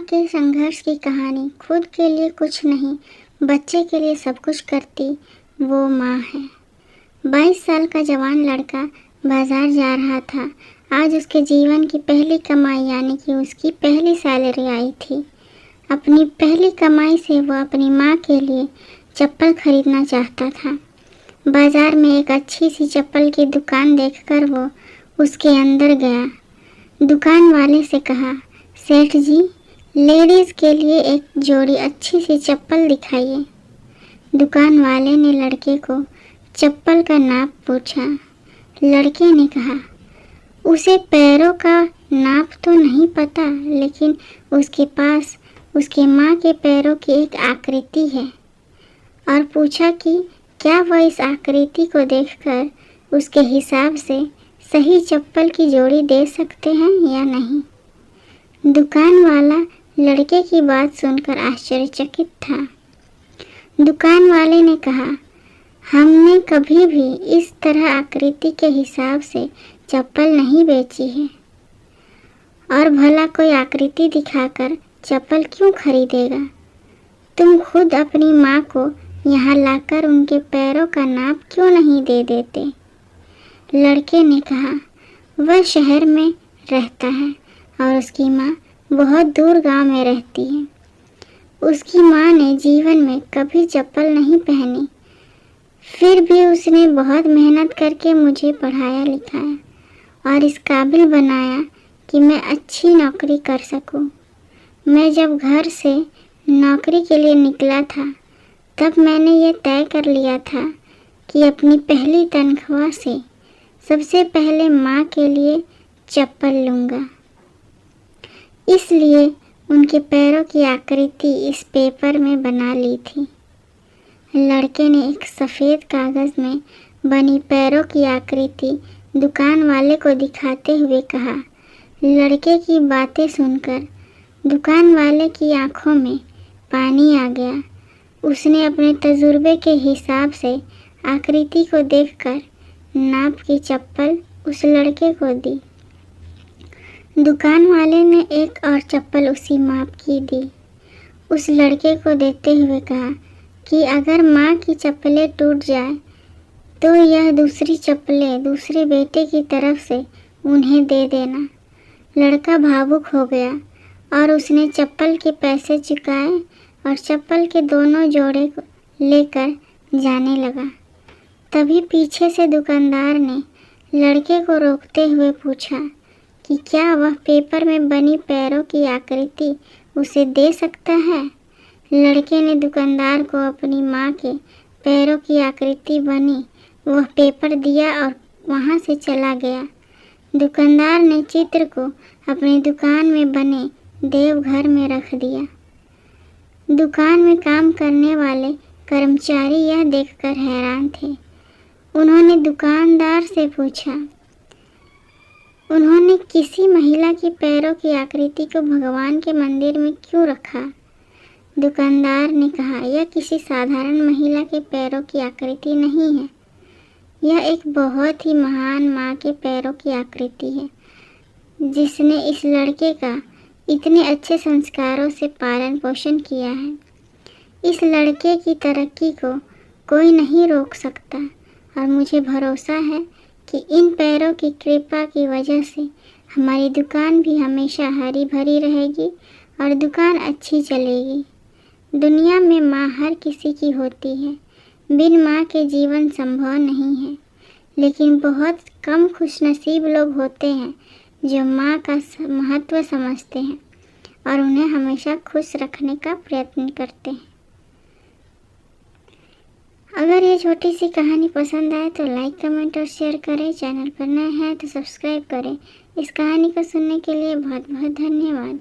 के संघर्ष की कहानी। खुद के लिए कुछ नहीं, बच्चे के लिए सब कुछ करती वो माँ है। 22 साल का जवान लड़का बाजार जा रहा था। आज उसके जीवन की पहली कमाई यानी कि उसकी पहली सैलरी आई थी। अपनी पहली कमाई से वो अपनी माँ के लिए चप्पल खरीदना चाहता था। बाजार में एक अच्छी सी चप्पल की दुकान देखकर वो उसके अंदर गया। दुकान वाले से कहा, सेठ जी, लेडीज़ के लिए एक जोड़ी अच्छी सी चप्पल दिखाइए। दुकान वाले ने लड़के को चप्पल का नाप पूछा। लड़के ने कहा, उसे पैरों का नाप तो नहीं पता, लेकिन उसके पास उसके माँ के पैरों की एक आकृति है। और पूछा कि क्या वह इस आकृति को देखकर उसके हिसाब से सही चप्पल की जोड़ी दे सकते हैं या नहीं। दुकान वाला लड़के की बात सुनकर आश्चर्यचकित था। दुकान वाले ने कहा, हमने कभी भी इस तरह आकृति के हिसाब से चप्पल नहीं बेची है, और भला कोई आकृति दिखाकर चप्पल क्यों खरीदेगा। तुम खुद अपनी माँ को यहाँ लाकर उनके पैरों का नाप क्यों नहीं दे देते। लड़के ने कहा, वह शहर में रहता है और उसकी माँ बहुत दूर गांव में रहती है। उसकी माँ ने जीवन में कभी चप्पल नहीं पहनी, फिर भी उसने बहुत मेहनत करके मुझे पढ़ाया लिखाया और इस काबिल बनाया कि मैं अच्छी नौकरी कर सकूं। मैं जब घर से नौकरी के लिए निकला था, तब मैंने ये तय कर लिया था कि अपनी पहली तनख्वाह से सबसे पहले माँ के लिए चप्पल लूँगा। इसलिए उनके पैरों की आकृति इस पेपर में बना ली थी। लड़के ने एक सफ़ेद कागज़ में बनी पैरों की आकृति दुकान वाले को दिखाते हुए कहा। लड़के की बातें सुनकर दुकान वाले की आंखों में पानी आ गया। उसने अपने तजुर्बे के हिसाब से आकृति को देखकर नाप की चप्पल उस लड़के को दी। दुकान वाले ने एक और चप्पल उसी माप की दी। उस लड़के को देते हुए कहा कि अगर माँ की चप्पलें टूट जाए तो यह दूसरी चप्पलें दूसरे बेटे की तरफ से उन्हें दे देना। लड़का भावुक हो गया और उसने चप्पल के पैसे चुकाए और चप्पल के दोनों जोड़े को लेकर जाने लगा। तभी पीछे से दुकानदार ने लड़के को रोकते हुए पूछा कि क्या वह पेपर में बनी पैरों की आकृति उसे दे सकता है। लड़के ने दुकानदार को अपनी माँ के पैरों की आकृति बनी वह पेपर दिया और वहाँ से चला गया। दुकानदार ने चित्र को अपनी दुकान में बने देवघर में रख दिया। दुकान में काम करने वाले कर्मचारी यह देखकर हैरान थे। उन्होंने दुकानदार से पूछा, उन्होंने किसी महिला की पैरों की आकृति को भगवान के मंदिर में क्यों रखा। दुकानदार ने कहा, यह किसी साधारण महिला के पैरों की आकृति नहीं है, यह एक बहुत ही महान माँ के पैरों की आकृति है, जिसने इस लड़के का इतने अच्छे संस्कारों से पालन पोषण किया है। इस लड़के की तरक्की को कोई नहीं रोक सकता और मुझे भरोसा है कि इन पैरों की कृपा की वजह से हमारी दुकान भी हमेशा हरी भरी रहेगी और दुकान अच्छी चलेगी। दुनिया में माँ हर किसी की होती है, बिन माँ के जीवन संभव नहीं है, लेकिन बहुत कम खुशनसीब लोग होते हैं जो माँ का महत्व समझते हैं और उन्हें हमेशा खुश रखने का प्रयत्न करते हैं। अगर ये छोटी सी कहानी पसंद आए तो लाइक, कमेंट और शेयर करें। चैनल पर नए हैं तो सब्सक्राइब करें। इस कहानी को सुनने के लिए बहुत बहुत धन्यवाद।